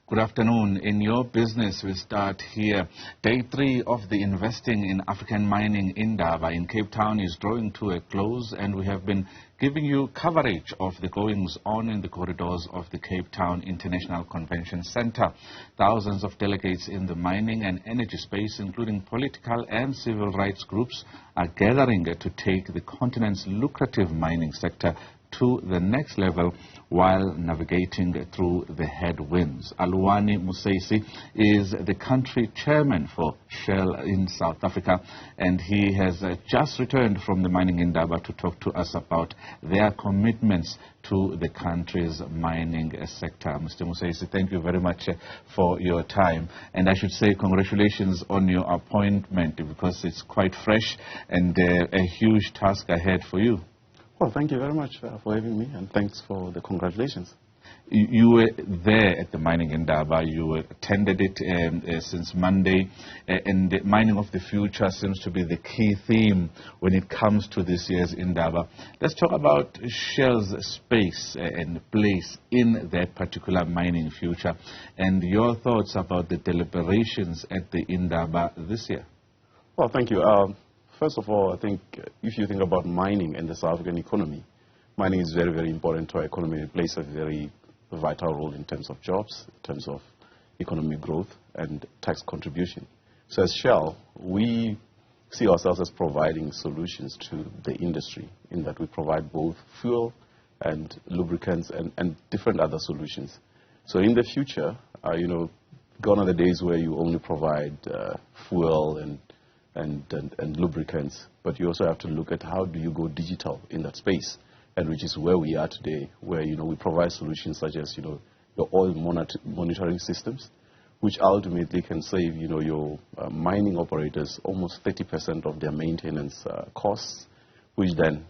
Good afternoon. In your business, we start here. Day 3 of the Investing in African Mining Indaba in Cape Town is drawing to a close, and we have been giving you coverage of the goings-on in the corridors of the Cape Town International Convention Center. Thousands of delegates in the mining and energy space, including political and civil rights groups, are gathering to take the continent's lucrative mining sector to the next level while navigating through the headwinds. Aluwani Museisi is the country chairman for Shell in South Africa, and he has just returned from the Mining Indaba to talk to us about their commitments to the country's mining sector. Mr. Museisi, thank you very much for your time, and I should say congratulations on your appointment, because it's quite fresh and a huge task ahead for you. Well, thank you very much for having me, and thanks for the congratulations. You were there at the Mining Indaba. You attended it since Monday, and the mining of the future seems to be the key theme when it comes to this year's Indaba. Let's talk about Shell's space and place in that particular mining future, and your thoughts about the deliberations at the Indaba this year. Well, thank you. First of all, I think if you think about mining and the South African economy, mining is very, very important to our economy. It plays a very vital role in terms of jobs, in terms of economic growth and tax contribution. So as Shell, we see ourselves as providing solutions to the industry, in that we provide both fuel and lubricants and different other solutions. So in the future, gone are the days where you only provide fuel and lubricants, but you also have to look at how do you go digital in that space, and which is where we are today, where we provide solutions such as your oil monitoring systems, which ultimately can save your mining operators almost 30% of their maintenance costs, which then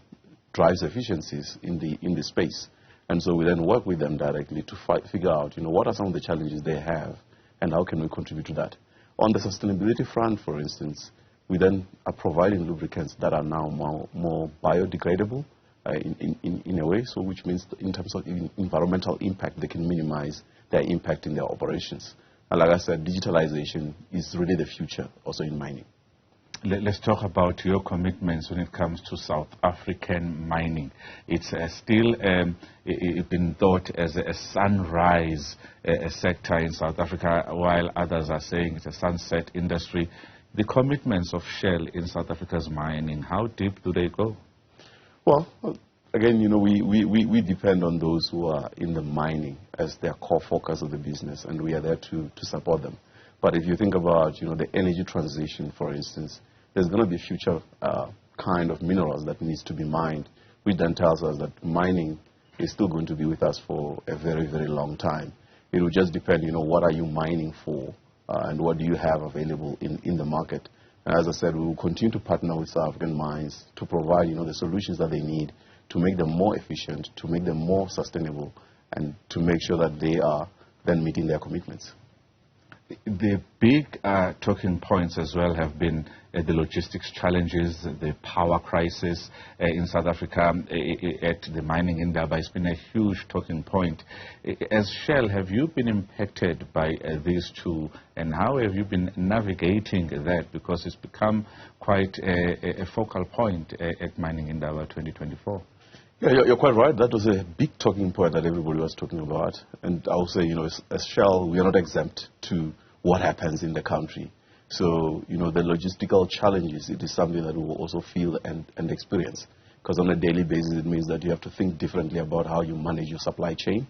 drives efficiencies in the space. And so we then work with them directly to figure out what are some of the challenges they have and how can we contribute to that. On the sustainability front, for instance, we then are providing lubricants that are now more biodegradable in a way, so which means in terms of environmental impact, they can minimize their impact in their operations. And like I said, digitalization is really the future also in mining. Let's talk about your commitments when it comes to South African mining. It's still been thought as a sunrise sector in South Africa, while others are saying it's a sunset industry. The commitments of Shell in South Africa's mining, how deep do they go? Well, again, we depend on those who are in the mining as their core focus of the business, and we are there to support them. But if you think about, the energy transition, for instance, there's going to be future kind of minerals that needs to be mined, which then tells us that mining is still going to be with us for a very, very long time. It will just depend, what are you mining for? And what do you have available in the market? And as I said, we will continue to partner with South African mines to provide the solutions that they need to make them more efficient, to make them more sustainable, and to make sure that they are then meeting their commitments. The big talking points as well have been the logistics challenges, the power crisis in South Africa at the Mining Indaba. It's been a huge talking point. As Shell, have you been impacted by these two, and how have you been navigating that? Because it's become quite a focal point at Mining Indaba 2024. Yeah, you're quite right. That was a big talking point that everybody was talking about. And I would say, as Shell, we are not exempt to what happens in the country. So, the logistical challenges, it is something that we will also feel and experience. Because on a daily basis, it means that you have to think differently about how you manage your supply chain,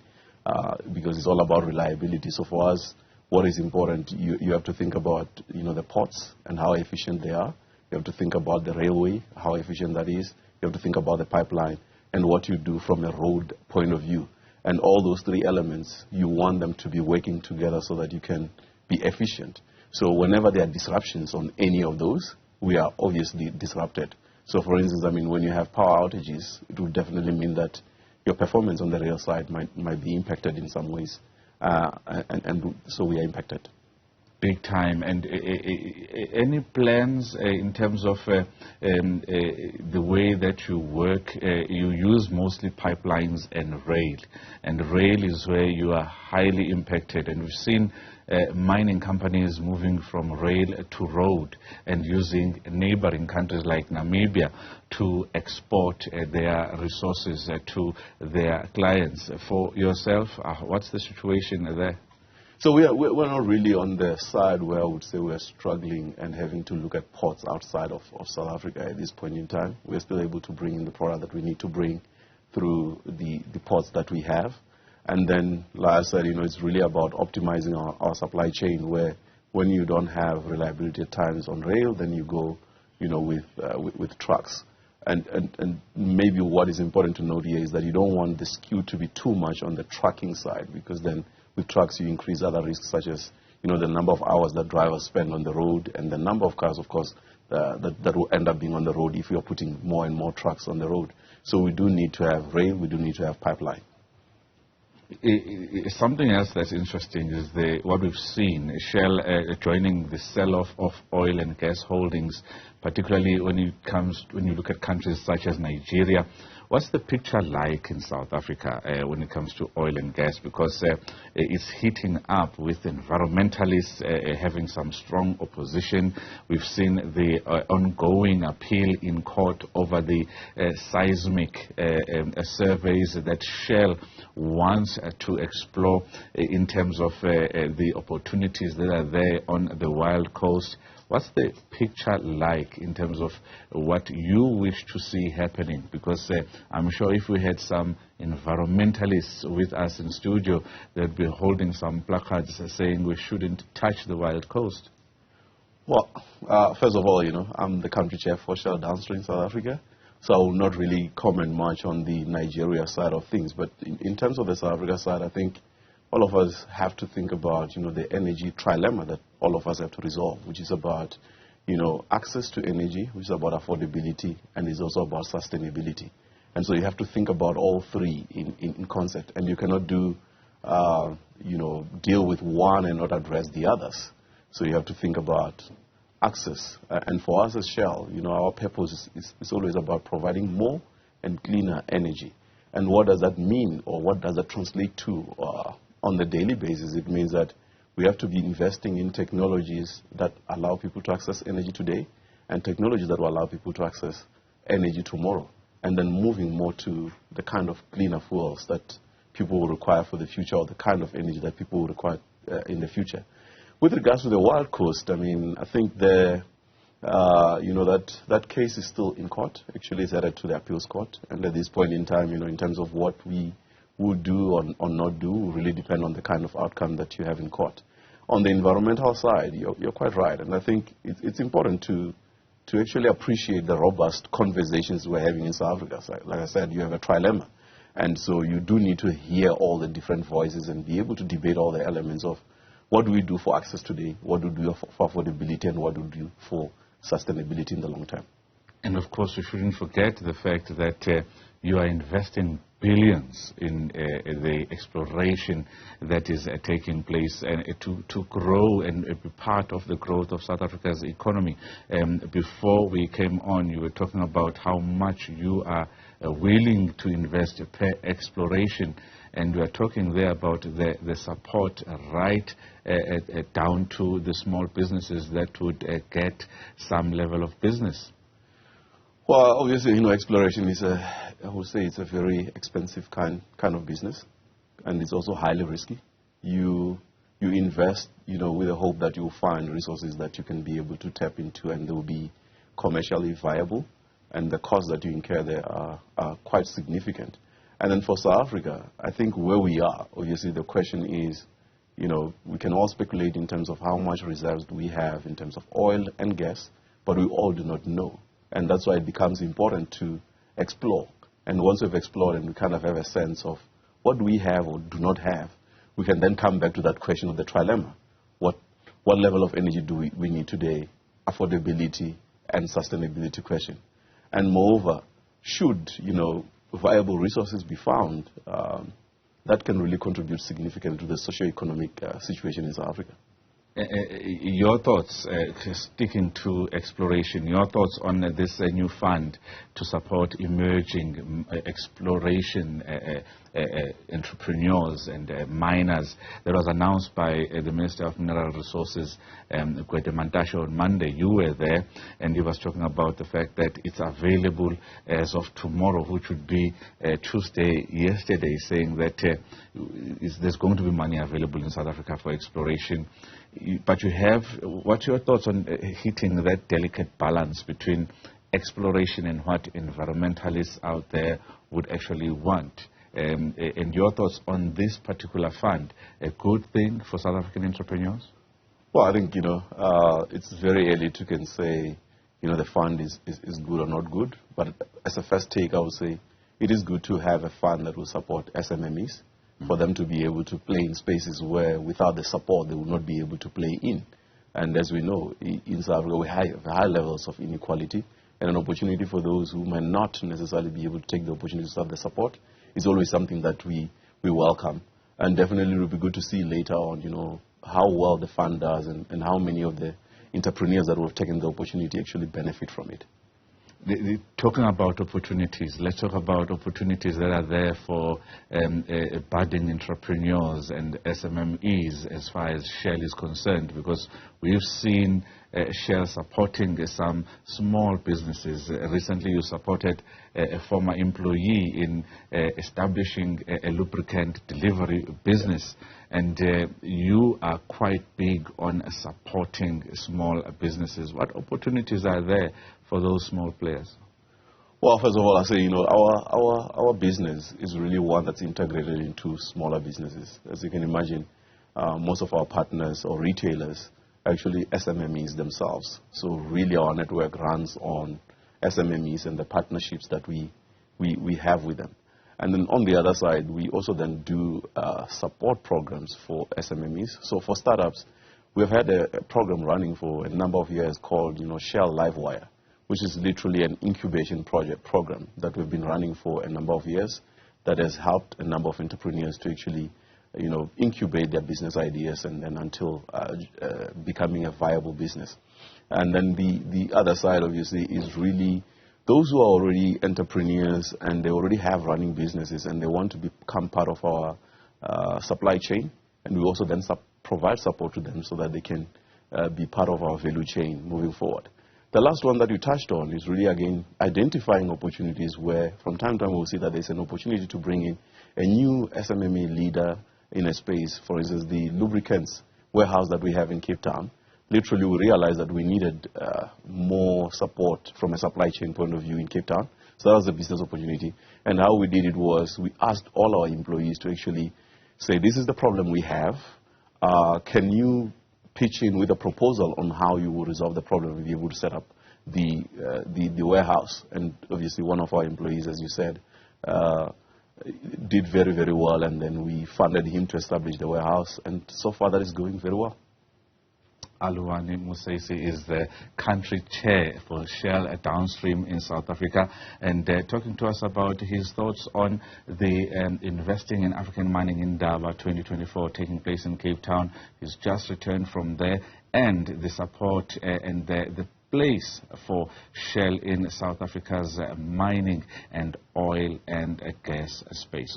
because it's all about reliability. So for us, what is important, you have to think about, the ports and how efficient they are. You have to think about the railway, how efficient that is. You have to think about the pipeline and what you do from a road point of view. And all those three elements, you want them to be working together so that you can be efficient. So whenever there are disruptions on any of those, we are obviously disrupted. So for instance, when you have power outages, it will definitely mean that your performance on the rail side might be impacted in some ways. And so we are impacted. big time. And any plans in terms of the way that you work? You use mostly pipelines and rail. And rail is where you are highly impacted. And we've seen mining companies moving from rail to road and using neighboring countries like Namibia to export their resources to their clients. For yourself, what's the situation there? So we're not really on the side where I would say we're struggling and having to look at ports outside of South Africa at this point in time. We're still able to bring in the product that we need to bring through the ports that we have. And then, like I said, it's really about optimizing our supply chain, where when you don't have reliability at times on rail, then you go, with trucks. And maybe what is important to note here is that you don't want the skew to be too much on the trucking side, because then with trucks you increase other risks, such as, the number of hours that drivers spend on the road, and the number of cars, of course, that will end up being on the road if you're putting more and more trucks on the road. So we do need to have rail, we do need to have pipeline. Something else that's interesting is what we've seen, Shell joining the sell-off of oil and gas holdings, particularly when you look at countries such as Nigeria. What's the picture like in South Africa when it comes to oil and gas? Because it's heating up with environmentalists having some strong opposition. We've seen the ongoing appeal in court over the seismic surveys that Shell wants to explore in terms of the opportunities that are there on the Wild Coast. What's the picture like in terms of what you wish to see happening? Because I'm sure if we had some environmentalists with us in studio, they'd be holding some placards saying we shouldn't touch the Wild Coast. Well, first of all, I'm the country chair for Shell Downstream South Africa, so I will not really comment much on the Nigeria side of things. But in terms of the South Africa side, I think all of us have to think about, the energy trilemma that all of us have to resolve, which is about, access to energy, which is about affordability, and is also about sustainability. And so you have to think about all three in concept, and you cannot do, deal with one and not address the others. So you have to think about access. And for us as Shell, our purpose is always about providing more and cleaner energy. And what does that mean, or what does that translate to on the daily basis? It means that we have to be investing in technologies that allow people to access energy today, and technologies that will allow people to access energy tomorrow, and then moving more to the kind of cleaner fuels that people will require for the future, or the kind of energy that people will require in the future. With regards to the Wild Coast, I think that case is still in court. Actually, it's headed to the appeals court, and at this point in time, in terms of what we would do or not do, will really depend on the kind of outcome that you have in court. On the environmental side, you're quite right, and I think it's important to actually appreciate the robust conversations we're having in South Africa. So, like I said, you have a trilemma, and so you do need to hear all the different voices and be able to debate all the elements of what do we do for access today, what do we do for affordability, and what do we do for sustainability in the long term. And of course, we shouldn't forget the fact that you are investing billions in the exploration that is taking place to grow and be part of the growth of South Africa's economy. Before we came on, you were talking about how much you are willing to invest per exploration, and we are talking there about the support right down to the small businesses that would get some level of business. Well, obviously, exploration is I would say it's a very expensive kind of business, and it's also highly risky. You invest, with the hope that you'll find resources that you can be able to tap into, and they will be commercially viable, and the costs that you incur there are quite significant. And then for South Africa, I think where we are, obviously the question is, we can all speculate in terms of how much reserves do we have in terms of oil and gas, but we all do not know. And that's why it becomes important to explore. And once we've explored and we kind of have a sense of what do we have or do not have, we can then come back to that question of the trilemma. What level of energy do we need today, affordability and sustainability question. And moreover, should, viable resources be found, that can really contribute significantly to the socio-economic situation in South Africa. Your thoughts, sticking to exploration, your thoughts on this new fund to support emerging exploration entrepreneurs and miners that was announced by the Minister of Mineral Resources, Gwede Mantashe, on Monday. You were there, and he was talking about the fact that it's available as of tomorrow, which would be Tuesday, yesterday, saying that there's going to be money available in South Africa for exploration. But what's your thoughts on hitting that delicate balance between exploration and what environmentalists out there would actually want? And your thoughts on this particular fund, a good thing for South African entrepreneurs? Well, I think, it's very early to can say, the fund is good or not good. But as a first take, I would say it is good to have a fund that will support SMMEs, for them to be able to play in spaces where without the support they would not be able to play in. And as we know, in South Africa we have high levels of inequality, and an opportunity for those who might not necessarily be able to take the opportunity to have the support is always something that we welcome. And definitely it will be good to see later on, how well the fund does and how many of the entrepreneurs that will have taken the opportunity actually benefit from it. Talking about opportunities, let's talk about opportunities that are there for budding entrepreneurs and SMMEs as far as Shell is concerned, because we've seen Shell supporting some small businesses. Recently you supported a former employee in establishing a lubricant delivery business, and you are quite big on supporting small businesses. What opportunities are there for those small players? Well, first of all, I say, our business is really one that's integrated into smaller businesses. As you can imagine, most of our partners or retailers are actually SMMEs themselves. So really our network runs on SMMEs and the partnerships that we have with them. And then on the other side, we also then do support programs for SMMEs. So for startups, we've had a program running for a number of years called, Shell Livewire, which is literally an incubation program that we've been running for a number of years that has helped a number of entrepreneurs to actually, incubate their business ideas and then until becoming a viable business. And then the other side, obviously, is really those who are already entrepreneurs and they already have running businesses and they want to become part of our supply chain, and we also then provide support to them so that they can be part of our value chain moving forward. The last one that you touched on is really, again, identifying opportunities where from time to time we'll see that there's an opportunity to bring in a new SMME leader in a space. For instance, the lubricants warehouse that we have in Cape Town, literally we realized that we needed more support from a supply chain point of view in Cape Town. So that was a business opportunity. And how we did it was we asked all our employees to actually say, this is the problem we have. Can you pitch in with a proposal on how you will resolve the problem and be able to set up the warehouse? And obviously one of our employees, as you said, did very, very well, and then we funded him to establish the warehouse, and so far that is going very well. Aluwani Museisi is the country chair for Shell Downstream in South Africa, and talking to us about his thoughts on the investing in African Mining Indaba 2024 taking place in Cape Town. He's just returned from there, and the support and the place for Shell in South Africa's mining and oil and gas space.